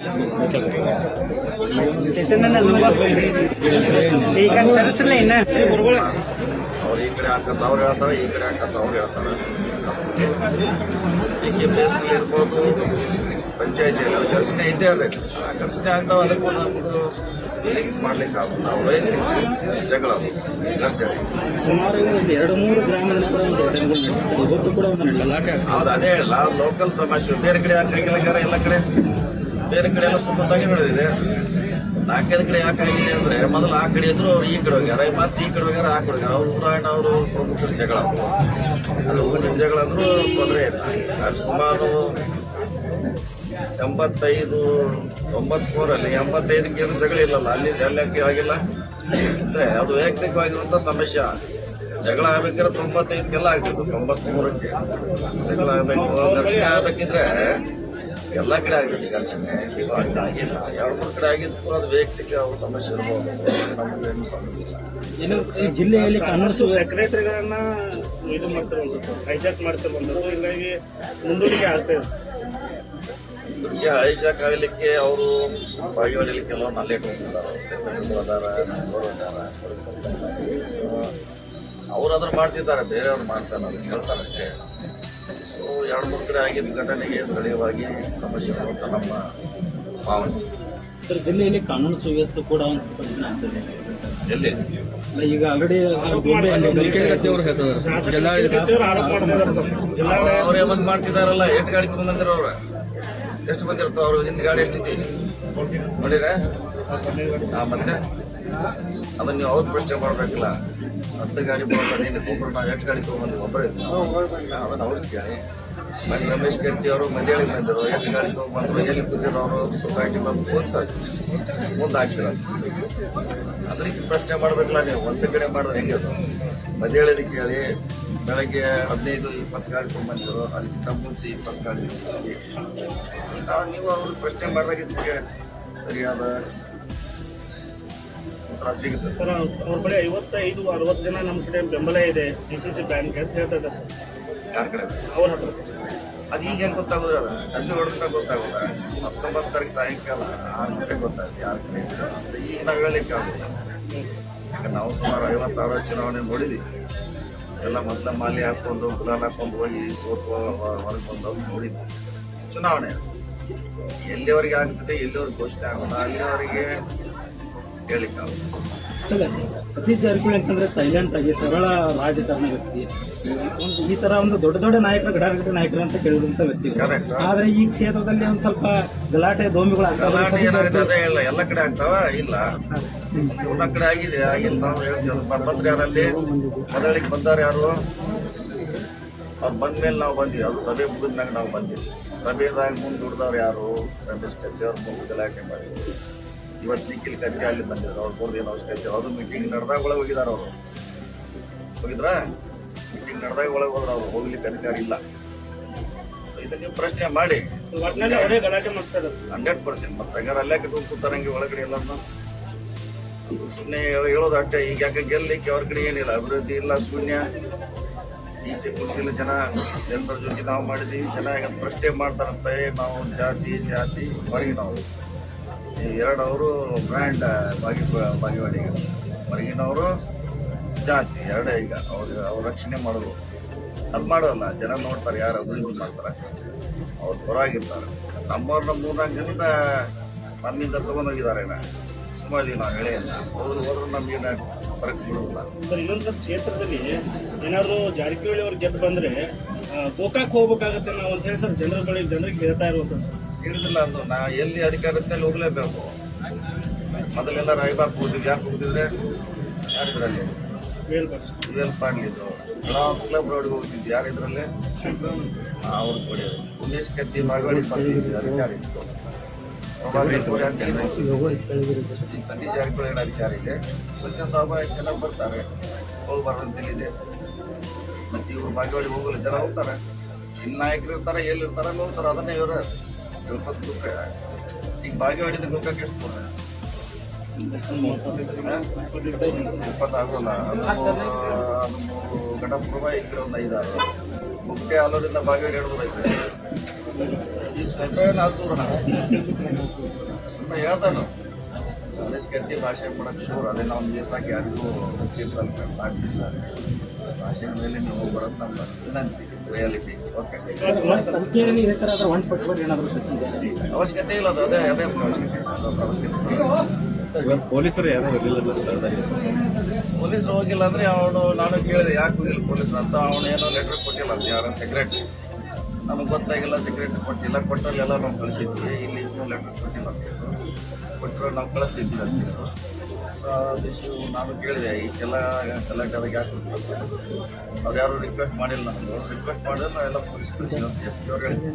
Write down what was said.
ಈಗ ಸರಿಸಲ್ಲ ಇನ್ನ ಅವ್ರು ಈ ಕಡೆ ಹಾಕಂತ ಅವ್ರು ಹೇಳ್ತಾರೆ, ಈ ಕಡೆ ಹಾಕಂತ ಅವ್ರು ಹೇಳ್ತಾರೆ. ಈ ಬೇಸಿಗೆ ಇರ್ಬೋದು, ಪಂಚಾಯತಿಯಲ್ಲಿ ಅದು ಘರ್ಷಣೆ ಇದ್ದೇ ಇರ್ತೈತೆ. ಆ ಘರ್ಷಣೆ ಆಗ್ತಾವ, ಅದಕ್ಕೂ ನಮ್ದು ಲಿಂಕ್ ಮಾಡ್ಲಿಕ್ಕೆ ಆಗುತ್ತೆ. ನಾವು ವೈಯಕ್ತಿಕ ಜಗಳ ಘರ್ಷಣೆ ಸುಮಾರು 2-3 ಗ್ರಾಮಗಳ ಇವತ್ತು ಕೂಡ ಒಂದು ಗಲಾಟೆ. ಹೌದು, ಅದೇ ಹೇಳಲ್ಲ, ಲೋಕಲ್ ಸಮಸ್ಯೆ. ಬೇರೆ ಕಡೆ ಹಾಕಾಗಿಲ್ಲ, ಎಲ್ಲ ಕಡೆ ಬೇರೆ ಕಡೆ ಎಲ್ಲ ಸುಮ್ಮತ್ತಾಗಿ ನಡೆದಿದೆ. 4-5 ಕಡೆ ಯಾಕಾಗಿದೆ ಅಂದ್ರೆ, ಮೊದಲು ಆ ಕಡೆ ಇದ್ರು ಅವ್ರು ಈ ಕಡೆ ಹೋಗ್ಯಾರ, ಮತ್ತೆ ಈ ಕಡೆ ಹೋಗ್ಯಾರ, ಆ ಕಡೆ ಹೋಗ್ಯಾರ. ಅವ್ರು ಊರಾಯಣ ಅವರು ಪ್ರಮುಖರ ಜಗಳ, ಅದು ಊರಿನ ಜಗಳ ಅಂದ್ರೂ ತೊಂದರೆ ಇಲ್ಲ. ಅದು ಸುಮಾರು 85-93 85ಕ್ಕೆ ಏನು ಜಗಳ ಇಲ್ಲಲ್ಲ, ಅಲ್ಲಿ ಆಗಿಲ್ಲ ಅಂದ್ರೆ ಅದು ವೈಯಕ್ತಿಕವಾಗಿರುವಂತ ಸಮಸ್ಯೆ. ಜಗಳ ಆಗ್ಬೇಕಾದ್ರೆ 95ಕ್ಕೆಲ್ಲ ಆಗ್ತಿತ್ತು, 93ಕ್ಕೆ ಜಗಳ ಆಗ್ಬೇಕು. ಘರ್ಷಣೆ ಆಗ್ಬೇಕಿದ್ರೆ ಎಲ್ಲ ಕಡೆ ಆಗಿತ್ತು ಘರ್ಷಣೆ. ಇವಾಗ ಆಗಿಲ್ಲ, 2-3 ಕಡೆ ಆಗಿದ್ದು ಅದು ವೈಯಕ್ತಿಕ ಸಮಸ್ಯೆ ಇರ್ಬೋದು, ನಮಗೇನು ಸಮಸ್ಯೆ ಇಲ್ಲ. ಏನು ಜಿಲ್ಲೆಯಲ್ಲಿ ಕಾನೂನು ಸೆಕ್ರೆಟರಿಗಳನ್ನ ಇದು ಮಾಡ್ತಿರುವಂಥದ್ದು, ಹೈಜಾಕ್ ಮಾಡ್ತಿರುವಂಥದ್ದು, ಹೀಗಾಗಿ ಮುಂದೂಡಿಕೆ ಆಗ್ತಾ ಇದೆ. ಹೈಜಾಕ್ ಆಗಲಿಕ್ಕೆ ಅವರು ಭಾಗಿಯಾಗಲಿಕ್ಕೆ ಕೆಲವು ನಲ್ಲೇ ಇಟ್ಕೊಂಡಿದ್ದಾರೆ. ಸೆಕ್ರೆಟರಿಗಳು ಅದಾರ, ಮೆಂಬರ್ ಅದಾರ. ಸೊ ಅವ್ರು ಅದ್ರ ಮಾಡ್ತಿದ್ದಾರೆ, ಬೇರೆಯವ್ರು ಮಾಡ್ತಾರೆ, ಅದನ್ನು ಹೇಳ್ತಾರೆ ಅಷ್ಟೇ. ಸೊ 2-3 ಕಡೆ ಆಗಿದ್ದ ಘಟನೆಗೆ ಸ್ಥಳೀಯವಾಗಿ ಸಮಸ್ಯೆ ಬರುತ್ತ ನಮ್ಮ ಭಾವನೆ. ಸರ್, ಜಿಲ್ಲೆಯಲ್ಲಿ ಕಾನೂನು ಸುವ್ಯವಸ್ಥೆ ಕೂಡ ಒಂದು ಸ್ವಲ್ಪ ದಿನ ಆಗ್ತದೆ. ಎಲ್ಲಿ ಈಗ ಆಲ್ರೆಡಿ ಅವರೇ ಬಂದ್ ಮಾಡ್ತಿದಾರಲ್ಲ. ಎಷ್ಟು ಗಾಡಿ ತಗೊಂಡ್ಬಂದಿರ ಅವ್ರ, ಎಷ್ಟು ಬಂದಿರ್ತಾವ ಅವ್ರು, ಹಿಂದ್ ಗಾಡಿ ಎಷ್ಟೈತಿ ನೋಡಿರ. ಮತ್ತೆ ಅದನ್ನ ನೀವು ಅವ್ರ ಪ್ರಶ್ನೆ ಮಾಡ್ಬೇಕಿಲ್ಲ. 10 ಗಾಡಿ ಬರೋಲ್ಲ, ಒಬ್ಬರು ನಾವು ಎಷ್ಟು ಗಾಡಿ ತಗೊಂಡ್ಬಂದಿವಿ, ಒಬ್ಬರೇ ಅದನ್ನ ಅವ್ರಿಗೆ ಕೇಳಿ. ಮನೆ ರಮೇಶ್ ಕತ್ತಿ ಅವರು ಮಧ್ಯಾಹ್ನಕ್ಕೆ ಬಂದರು, ಎಷ್ಟು ಗಾಡಿ ತಗೊಂಡ್ಬಂದ್ರು, ಎಲ್ಲಿ ಕೂತಿರೋರು, ಸೊಸೈಟಿ ಬಂದು ಮುಂದೆ ಹಾಕ್ಸಿರೋದು. ಅದಕ್ಕೆ ಪ್ರಶ್ನೆ ಮಾಡ್ಬೇಕಲ್ಲ ನೀವು. ಒಂದು ಕಡೆ ಮಾಡಿದ್ರೆ ಹೆಂಗೆ ಅದು? ಮಧ್ಯಾಹ್ನದ ಕೇಳಿ, ಬೆಳಗ್ಗೆ 15-20 ಗಾಡಿ ತಗೊಂಡ್ಬಂದಿರು, ಅದಕ್ಕಿಂತ ಮುಂಚೆ 20 ಗಾಡಿ ನೀವು ಅವ್ರಿಗೆ ಪ್ರಶ್ನೆ ಮಾಡಿದಾಗಿದ್ದಕ್ಕೆ ಸರಿಯಾದ ಉತ್ತರ ಸಿಗುತ್ತೆ. ಸರ್, ಅವ್ರ ಬಳಿ 55-60 ಜನ ನಮ್ಮ ಕಡೆ ಬೆಂಬಲ ಇದೆ DCC ಬ್ಯಾಂಕ್ ಅಂತ ಹೇಳ್ತಾ ಇದ್ದಾರೆ ಸರ್. ಯಾರ ಕಡೆ? ಅವ್ರ ಹತ್ರ. ಅದು ಈಗ ಹೆಂಗೆ ಗೊತ್ತಾಗೋದ್ರ? ಅದು ಅಲ್ಲಿ ಹೊಡೆದ್ಮೇಲೆ ಗೊತ್ತಾಗೋದ. 19 ತಾರೀಕು ಸಾಯಂಕಾಲ 6 ಗಂಟೆಗೆ ಗೊತ್ತಾಗುತ್ತೆ ಯಾರ ಕಡೆ ಅಂತ. ಈಗ ನಾವು ಹೇಳಲಿಕ್ಕೆ ಆಗೋಲ್ಲ. ಯಾಕಂದ್ರೆ ನಾವು ಸುಮಾರು 56 ಚುನಾವಣೆ ನೋಡಿದ್ವಿ. ಎಲ್ಲ ಮೊದಲ ಮಾಲಿ ಹಾಕೊಂಡು, ಗುಲಾಲ್ ಹಾಕೊಂಡು ಹೋಗಿ ಸೋತು ಹೊರಗೆ ಬಂದವ್ರು ನೋಡಿದ್ವಿ. ಚುನಾವಣೆ ಎಲ್ಲಿವರೆಗೆ ಆಗ್ತದೆ, ಎಲ್ಲಿವರೆಗೆ ಘೋಷಣೆ ಆಗೋಲ್ಲ, ಅಲ್ಲಿವರೆಗೆ ಹೇಳಿಕ್ಕೆ ಆಗುತ್ತೆ. ಸತೀಶ್ ಜಾರಕಿಹೊಳಿ ಅಂತಂದ್ರೆ ಸೈಲೆಂಟ್ ಆಗಿ ಸರಳ ರಾಜಕಾರಣ ವ್ಯಕ್ತಿ. ಈ ತರ ಒಂದು ದೊಡ್ಡ ದೊಡ್ಡ ನಾಯಕರು, ಗಡಾಗಡಿ ನಾಯಕರು ಅಂತ ಕೇಳಿದಂತ ವ್ಯಕ್ತಿ. ಆದ್ರೆ ಈ ಕ್ಷೇತ್ರದಲ್ಲಿ ಒಂದ್ ಸ್ವಲ್ಪ ಗಲಾಟೆ ದೋಮಿಗಳು ಗಲಾಟೆ ಇಲ್ಲ, ಎಲ್ಲ ಕಡೆ ಆಗ್ತಾವ. ಇಲ್ಲ, ಎಲ್ಲ ಕಡೆ ಆಗಿದೆ, ಆಗಿಲ್ಲ. ನಾವು ಹೇಳ್ತೀವಿ ಬಂದ್ರೆ ಯಾರಲ್ಲಿ ಮೊದಲಿಗೆ ಬಂದಾರ ಯಾರು, ಅವ್ರು ಬಂದ್ಮೇಲೆ ನಾವು ಬಂದಿವಿ. ಅದು ಸಭೆ ಮುಗಿದ್ಮ್ಯಾಗ ನಾವು ಬಂದಿವಿ. ಸಭೆದಾಗ ಮುಂದೆ ದುಡ್ದವ್ರು ಯಾರು? ರಮೇಶ್ ಕತ್ತಿ ಅವ್ರು ಮುಂದೆ ಗಲಾಟೆ ಮಾಡಿದ್ರು. ಇವತ್ತು ನಿಖಿಲ್ ಕತ್ತಿ ಅಲ್ಲಿ ಬಂದಿದ್ರು, ಅವ್ರು 3 ದಿನ ಅವಶ್ಯಕತೆ. ಅದು ಮೀಟಿಂಗ್ ನಡೆದಾಗ ಒಳಗೆ ಹೋಗಿದಾರ. ಅವರು ಹೋಗಿದ್ರ ಮೀಟಿಂಗ್ ನಡೆದಾಗ ಒಳಗೆ ಹೋದ್ರ, ಅವ್ರು ಹೋಗ್ಲಿಕ್ಕೆ ಅಧಿಕಾರ ಇಲ್ಲ. ಇದನ್ನ ನೀವು ಪ್ರಶ್ನೆ ಮಾಡಿ. 100% ಮತ್ತೆ ಅಲ್ಲೇ ಕಟ್ಕೊಂಡು ಕೂತಾರಂಗೆ ಒಳಗಡೆ ಎಲ್ಲ ಸುಮ್ಮನೆ ಹೇಳೋದು ಅಷ್ಟೇ. ಈಗ ಯಾಕೆ ಗೆಲ್ಲಲಿಕ್ಕೆ ಅವ್ರ ಕಡೆ ಏನಿಲ್ಲ, ಅಭಿವೃದ್ಧಿ ಇಲ್ಲ, ಶೂನ್ಯ. DC ಕುಡಿಸಿಲ್ಲ ಜನ, ಜನರ ಜೊತೆ ನಾವು ಮಾಡಿದ್ವಿ. ಜನ ಈಗ ಪ್ರಶ್ನೆ ಮಾಡ್ತಾರಂತೆ, ನಾವು ಜಾತಿ ಹೊರಗೆ ನಾವು 2 ಅವರು ಬ್ರ್ಯಾಂಡ್ ಬಾಗಿವಾಡಿ, ಹೊರಗಿನವರು ಜಾತಿ 2 ಈಗ ಅವ್ರ ರಕ್ಷಣೆ ಮಾಡೋದು. ಅದು ಮಾಡೋಲ್ಲ, ಜನ ನೋಡ್ತಾರೆ ಯಾರು ಅಭಿವೃದ್ಧಿ ಮಾಡ್ತಾರೆ, ಅವ್ರು ಹೊರಗಿರ್ತಾರೆ. ನಮ್ಮವ್ರನ್ನ 3-4 ಜನ ನಮ್ಮಿಂದ ತಗೊಂಡೋಗಿದ್ದಾರೆ. ಸುಮಾರು ನಾವು ಹೇಳೆಯಲ್ಲ, ಹೋದ್ರು ನಮ್ಗೇನು ಹೊರಗೆ ಬಿಡುವುದಿಲ್ಲ. ಸರ್, ಇನ್ನೊಂದು ಕ್ಷೇತ್ರದಲ್ಲಿ ಏನಾದ್ರು ಜಾರಕಿಹೊಳಿ ಅವ್ರು ಗೆದ್ದು ಬಂದ್ರೆ ಗೋಕಾಕ್ ಹೋಗ್ಬೇಕಾಗತ್ತೆ ನಾವು ಅಂತ ಹೇಳಿ ಸರ್ ಜನರಿಗೆ ಹೇಳ್ತಾ ಇರುವಂತ. ಹೇಳಿದಿಲ್ಲ, ಅದು ನಾ ಎಲ್ಲಿ ಅಧಿಕಾರದಲ್ಲಿ ಹೋಗ್ಲೇಬೇಕು. ಮೊದಲೆಲ್ಲ ರಾಯಬಾಗ್ ಹೋಗ್ತಿದ್ವಿ. ಯಾಕೆ ಹೋಗ್ತಿದ್ರೆ ಯಾರಿದ್ರಲ್ಲಿ? ವೇಲ್ ಪಾಡ್ಲಿದ್ದು. ಕ್ಲಬ್ ರೋಡ್ಗೆ ಹೋಗ್ತಿದ್ವಿ. ಯಾರಿದ್ರಲ್ಲಿ? ಅವ್ರು ಕೊಡಿ. ಉಮೇಶ್ ಕತ್ತಿ ಬಾಗವಾಡಿ ಬರ್ತಿದ್ವಿ, ಅಧಿಕಾರ ಇತ್ತು. ಈಗ ಸತೀಶ್ ಜಾರಕಿಹೊಳಿ ಅಧಿಕಾರ ಇದೆ. ಸ್ವಚ್ಛ ಸ್ವಾಭಾವಿಕ ಜನ ಬರ್ತಾರೆ, ಹೋಗ್ಬಾರ್ದಂತೇಳಿದೆ. ಮತ್ತೆ ಇವ್ರು ಬಾಗವಾಡಿ ಹೋಗಲು ಜನ ಹೋಗ್ತಾರೆ. ಇಲ್ಲಿ ನಾಯಕರು ಇರ್ತಾರೆ, ಎಲ್ಲಿರ್ತಾರೆ ಅಲ್ಲಿ ಹೋಗ್ತಾರೆ. ಅದನ್ನೇ ಇವರು ತಿಳ್ಕೊಂಡು ಈಗ ಬಾಗೇವಾಡಿಯಿಂದ ಗೋಕಾಕ್ ಎಷ್ಟು 20 ಆಗೋಲ್ಲ. ಅದು ಗಣಪುರ ಈ ಕಡೆ ಒಂದು 5-6. ಗುಂಪೆ ಆಲೂರಿಂದ ಬಾಗೇವಾಡಿ 2 ಐತೆ. ಈ ಸಭೆ 400 ಹೇಳ್ತಾನು ಪೊಲೀಸ್ ಕರ್ತಿ ಭಾಷೆ ಕೊಡಕ್ಕೆ ಶೂರ್ ಅದೇ ನಾವು ದಿವಸಕ್ಕೆ ಯಾರಿಗೂ ತೀರ್ಸಲಿಕ್ಕೆ ಸಾಧ್ಯ ಇಲ್ಲ. ಭಾಷೆ ಮೇಲೆ ನೀವು ಬರೋದು ನಮ್ಮ ವಿನಂತಿ, ರಿಯಾಲಿಟಿ. ಓಕೆ, ತನಿಖೆಯಲ್ಲಿ ಇದೇ ಥರ ಆದ್ರೆ 144 ಏನಾದರೂ ಸಚಿವ ಅವಶ್ಯಕತೆ ಇಲ್ಲ. ಅದು ಅದೇ ಅದೇ ಅವಶ್ಯಕತೆ ಇಲ್ಲ. ಅದೊಂದು ಅವಶ್ಯಕತೆ ಇಲ್ಲ. ಪೊಲೀಸರು ಯಾರು ಇರಲಿಲ್ಲ ಸರ್ ಸ್ಥಳದಲ್ಲಿ. ಪೊಲೀಸರು ಹೋಗಿಲ್ಲ ಅಂದರೆ ಅವನು, ನಾನು ಕೇಳಿದೆ ಯಾಕೆ ಹೋಗಿಲ್ಲ ಪೊಲೀಸರು ಅಂತ. ಅವನೇನೋ ಲೆಟ್ರ್ ಕೊಟ್ಟಿಲ್ಲ ಅಂತ, ಯಾರೋ ಸೆಕ್ರೆಟ್ರಿ. ನಮಗೆ ಗೊತ್ತಾಗಿಲ್ಲ, ಸೆಕ್ರೆಟ್ರಿ ಕೊಟ್ಟಿಲ್ಲ. ಕೊಟ್ಟಲ್ಲೆಲ್ಲ ನಾವು ಕಳಿಸಿದ್ವಿ, ಇಲ್ಲಿ ಇನ್ನೂ ಲೆಟ್ರ್ ಕೊಟ್ಟಿಲ್ಲ ಅಂತ ಹೇಳಿದ್ರು. ಕೊಟ್ಟರೆ ನಾವು ಕಳಿಸಿದ್ವಿ ಅಂತ ಹೇಳಿದ್ರು. ಸೊ ಇಶ್ಯೂ ನಾನು ಕೇಳಿದೆ, ಈಗೆಲ್ಲ ಗಲಾಟೆದಾಗ ಯಾಕೆ ಕೊಡ್ತಾರೆ, ಅವ್ರು ಯಾರು ರಿಕ್ವೆಸ್ಟ್ ಮಾಡಿಲ್ಲ. ನಮ್ಮದು ರಿಕ್ವೆಸ್ಟ್ ಮಾಡಿದ್ರೆ ನಾವೆಲ್ಲ ಪೊಲೀಸ್ ಕಳಿಸಿ ಅಂತ ಎಸ್ ಪಿ ಅವ್ರು ಹೇಳಿದ್ವಿ.